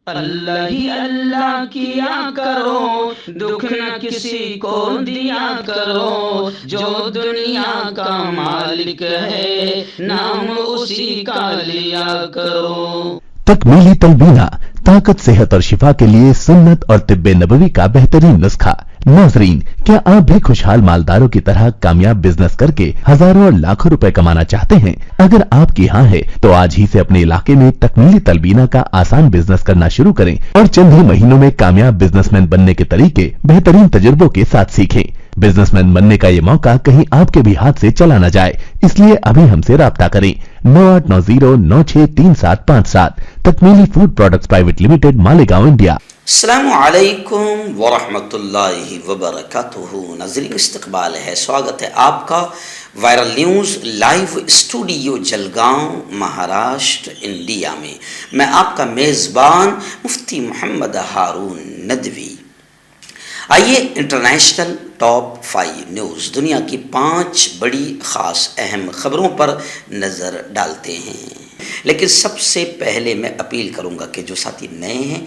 اللہ ہی اللہ کیا کرو، دکھ نہ کسی کو دیا کرو، جو دنیا کا مالک ہے نام اسی کا لیا کرو۔ تکمیلی تلبینہ طاقت، صحت اور شفا کے لیے سنت اور طب نبوی کا بہترین نسخہ۔ ناظرین، کیا آپ بھی خوشحال مالداروں کی طرح کامیاب بزنس کر کے ہزاروں اور لاکھوں روپے کمانا چاہتے ہیں؟ اگر آپ کی ہاں ہے تو آج ہی سے اپنے علاقے میں تکمیلی تلبینہ کا آسان بزنس کرنا شروع کریں اور چند ہی مہینوں میں کامیاب بزنس مین بننے کے طریقے بہترین تجربوں کے ساتھ سیکھیں۔ بزنس مین بننے کا یہ موقع کہیں آپ کے بھی ہاتھ سے چلا نہ جائے، اس لیے ابھی ہم سے رابطہ کریں۔ 9890963757 تکمیلی food products private limited, Malegaon, India. السلام علیکم ورحمۃ اللہ وبرکاتہ۔ ناظرین، استقبال ہے، سواگت ہے آپ کا viral news live studio Jalgaon, Maharashtra, India میں۔ میں آپ کا میزبان مفتی محمد ہارون ندوی۔ آئیے انٹرنیشنل ٹاپ 5 نیوز، دنیا کی 5 بڑی خاص اہم خبروں پر نظر ڈالتے ہیں۔ لیکن سب سے پہلے میں اپیل کروں گا کہ جو ساتھی نئے ہیں،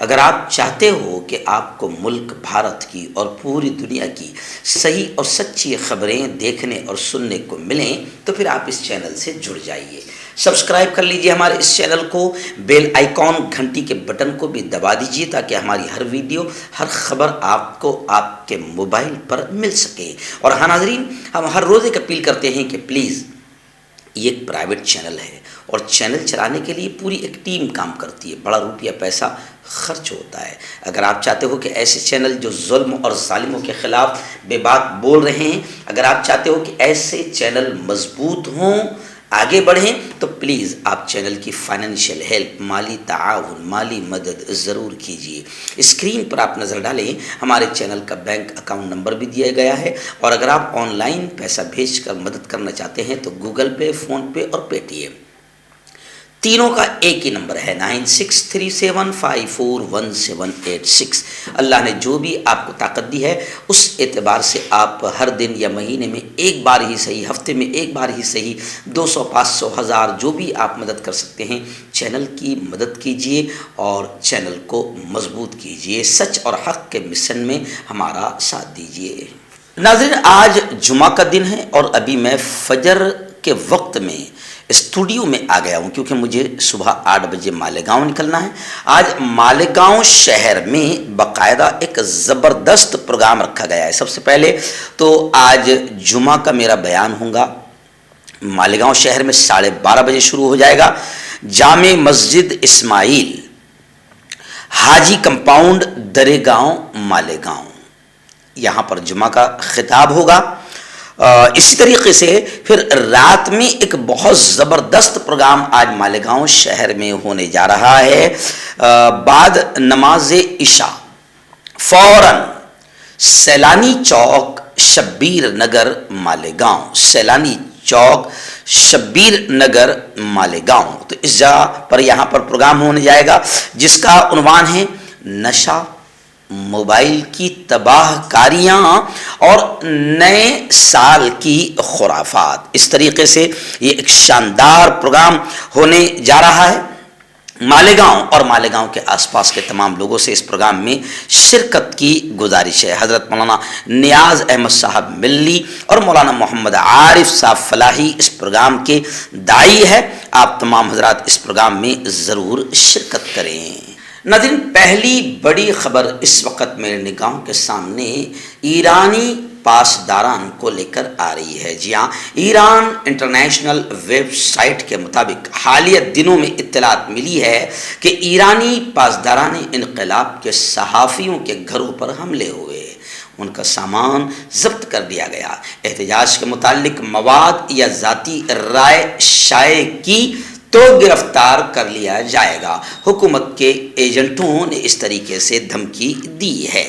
اگر آپ چاہتے ہو کہ آپ کو ملک بھارت کی اور پوری دنیا کی صحیح اور سچی خبریں دیکھنے اور سننے کو ملیں تو پھر آپ اس چینل سے جڑ جائیے۔ سبسکرائب کر لیجئے ہمارے اس چینل کو، بیل آئیکن گھنٹی کے بٹن کو بھی دبا دیجئے تاکہ ہماری ہر ویڈیو، ہر خبر آپ کو آپ کے موبائل پر مل سکے۔ اور ہاں ناظرین، ہم ہر روز ایک اپیل کرتے ہیں کہ پلیز، یہ ایک پرائیویٹ چینل ہے اور چینل چلانے کے لیے پوری ایک ٹیم کام کرتی ہے، بڑا روپیہ پیسہ خرچ ہوتا ہے۔ اگر آپ چاہتے ہو کہ ایسے چینل جو ظلم اور ظالموں کے خلاف بے بات بول رہے ہیں، اگر آپ چاہتے ہو کہ ایسے چینل مضبوط ہوں، آگے بڑھیں، تو پلیز آپ چینل کی فائنینشیل ہیلپ، مالی تعاون، مالی مدد ضرور کیجیے۔ اسکرین پر آپ نظر ڈالیں، ہمارے چینل کا بینک اکاؤنٹ نمبر بھی دیا گیا ہے، اور اگر آپ آن لائن پیسہ بھیج کر مدد کرنا چاہتے ہیں تو گوگل پے، فون پے اور پے ٹی ایم، تینوں کا ایک ہی نمبر ہے، 9637541786۔ اللہ نے جو بھی آپ کو طاقت دی ہے، اس اعتبار سے آپ ہر دن یا مہینے میں ایک بار ہی صحیح، ہفتے میں ایک بار ہی صحیح، 200، 500، 1000، جو بھی آپ مدد کر سکتے ہیں، چینل کی مدد کیجیے اور چینل کو مضبوط کیجیے، سچ اور حق کے مشن میں ہمارا ساتھ دیجیے۔ ناظرین، آج جمعہ کا دن ہے اور ابھی میں فجر کے وقت میں اسٹوڈیو میں آ گیا ہوں کیونکہ مجھے صبح 8 بجے مالیگاؤں نکلنا ہے۔ آج مالیگاؤں شہر میں باقاعدہ ایک زبردست پروگرام رکھا گیا ہے۔ سب سے پہلے تو آج جمعہ کا میرا بیان ہوگا مالیگاؤں شہر میں 12:30 بجے شروع ہو جائے گا۔ جامع مسجد اسماعیل، حاجی کمپاؤنڈ، درے گاؤں، مالیگاؤں، یہاں پر جمعہ کا خطاب ہوگا۔ اسی طریقے سے پھر رات میں ایک بہت زبردست پروگرام آج مالیگاؤں شہر میں ہونے جا رہا ہے۔ بعد نماز عشاء فوراً سیلانی چوک، شبیر نگر، مالیگاؤں، سیلانی چوک، شبیر نگر، مالیگاؤں، تو اس جگہ پر یہاں پر پروگرام ہونے جائے گا جس کا عنوان ہے نشہ، موبائل کی تباہ کاریاں اور نئے سال کی خرافات۔ اس طریقے سے یہ ایک شاندار پروگرام ہونے جا رہا ہے۔ مالیگاؤں اور مالیگاؤں کے آس پاس کے تمام لوگوں سے اس پروگرام میں شرکت کی گزارش ہے۔ حضرت مولانا نیاز احمد صاحب ملی اور مولانا محمد عارف صاحب فلاحی اس پروگرام کے داعی ہے۔ آپ تمام حضرات اس پروگرام میں ضرور شرکت کریں۔ ناظرین، پہلی بڑی خبر اس وقت میرے نگاہوں کے سامنے ایرانی پاسداران کو لے کر آ رہی ہے۔ جی ہاں، ایران انٹرنیشنل ویب سائٹ کے مطابق حالیہ دنوں میں اطلاعات ملی ہے کہ ایرانی پاسداران انقلاب کے صحافیوں کے گھروں پر حملے ہوئے، ان کا سامان ضبط کر لیا گیا، احتجاج کے متعلق مواد یا ذاتی رائے شائع کی تو گرفتار کر لیا جائے گا۔ حکومت کے ایجنٹوں نے اس طریقے سے دھمکی دی ہے۔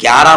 11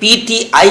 PTI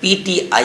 PTI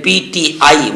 PTI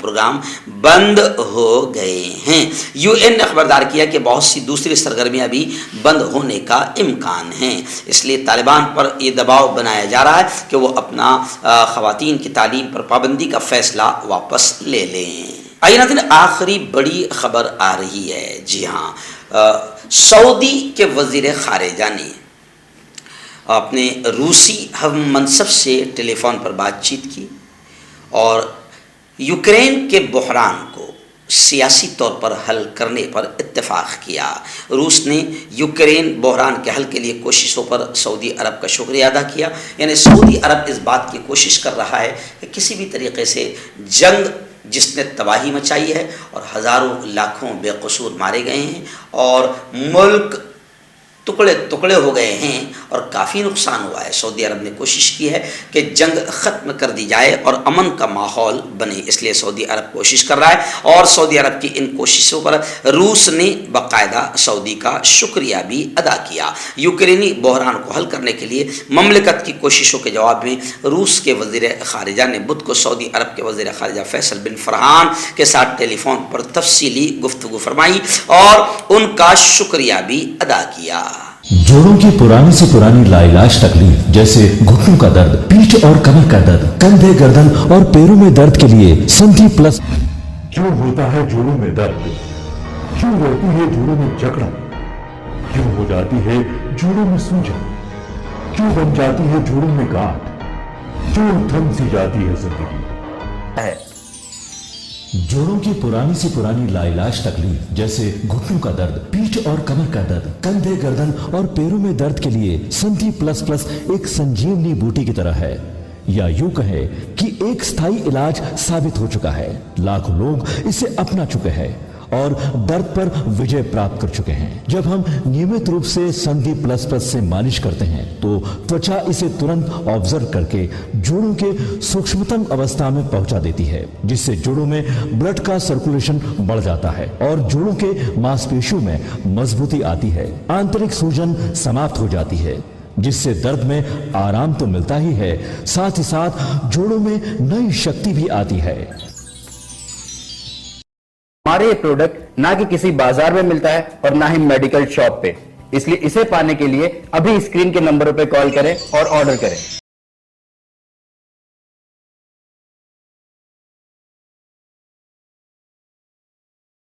پروگرام بند ہو گئے ہیں۔ UN نے خبردار کیا کہ بہت سی دوسری سرگرمیاں بھی بند ہونے کا امکان ہے، اس لیے طالبان پر یہ دباؤ بنایا جا رہا ہے کہ وہ اپنا خواتین کی تعلیم پر پابندی کا فیصلہ واپس لے لیں۔ آئیے ناظرین، آخری بڑی خبر آ رہی ہے۔ جی ہاں، سعودی کے وزیر خارجہ نے اپنے روسی ہم منصب سے ٹیلی فون پر بات چیت کی اور یوکرین کے بحران کو سیاسی طور پر حل کرنے پر اتفاق کیا۔ روس نے یوکرین بحران کے حل کے لیے کوششوں پر سعودی عرب کا شکریہ ادا کیا، یعنی سعودی عرب اس بات کی کوشش کر رہا ہے کہ کسی بھی طریقے سے جنگ جس نے تباہی مچائی ہے اور ہزاروں لاکھوں بے قصور مارے گئے ہیں اور ملک ٹکڑے ٹکڑے ہو گئے ہیں اور کافی نقصان ہوا ہے، سعودی عرب نے کوشش کی ہے کہ جنگ ختم کر دی جائے اور امن کا ماحول بنے، اس لیے سعودی عرب کوشش کر رہا ہے اور سعودی عرب کی ان کوششوں پر روس نے باقاعدہ سعودی کا شکریہ بھی ادا کیا۔ یوکرینی بحران کو حل کرنے کے لیے مملکت کی کوششوں کے جواب میں روس کے وزیر خارجہ نے بدھ کو سعودی عرب کے وزیر خارجہ فیصل بن فرحان کے ساتھ ٹیلی فون پر تفصیلی گفتگو فرمائی اور ان کا شکریہ بھی ادا کیا۔ جوڑوں کی پرانی سے پرانی لاعلاج تکلیف جیسے گھٹنوں کا درد، پیٹھ اور کمر کا درد، کندھے، گردن اور پیروں میں درد کے لیے سندھی پلس۔ کیوں ہوتا ہے جوڑوں میں درد؟ کیوں رہتی ہے جوڑوں میں جکڑن؟ کیوں ہو جاتی ہے جوڑوں میں سوجن؟ کیوں بن جاتی ہے جوڑوں میں گاٹھ؟ کیوں تھم سی جاتی ہے زندگی؟ جوڑوں کی پرانی سے پرانی لاعلاج تکلیف جیسے گھٹنوں کا درد، پیٹھ اور کمر کا درد، کندھے، گردن اور پیروں میں درد کے لیے سندھی پلس پلس ایک سنجیونی بوٹی کی طرح ہے، یا یوں کہے کہ ایک ستھائی علاج ثابت ہو چکا ہے۔ لاکھوں لوگ اسے اپنا چکے ہیں اور درد پر وجے پراپت کر چکے ہیں۔ جب ہم نیمت روپ سے سندھی پلس پلس سے مالش کرتے ہیں تو توچا اسے ترنت آبزرو کر کے جوڑوں کے سوکشمتم اوستھا میں پہنچا دیتی ہے، جس سے جوڑوں میں بلڈ کا سرکولیشن بڑھ جاتا ہے اور جوڑوں کے ماس پیشیوں میں مضبوطی آتی ہے، آنترک سوجن سماپت ہو جاتی ہے، جس سے درد میں آرام تو ملتا ہی ہے، ساتھ ہی ساتھ جوڑوں میں نئی شکتی بھی آتی ہے۔ ہمارے یہ پروڈکٹ نہ کہ کسی بازار میں ملتا ہے اور نہ ہی میڈیکل شاپ پہ، اس لیے اسے پانے کے لیے ابھی اسکرین کے نمبروں پہ کال کریں اور آرڈر کریں۔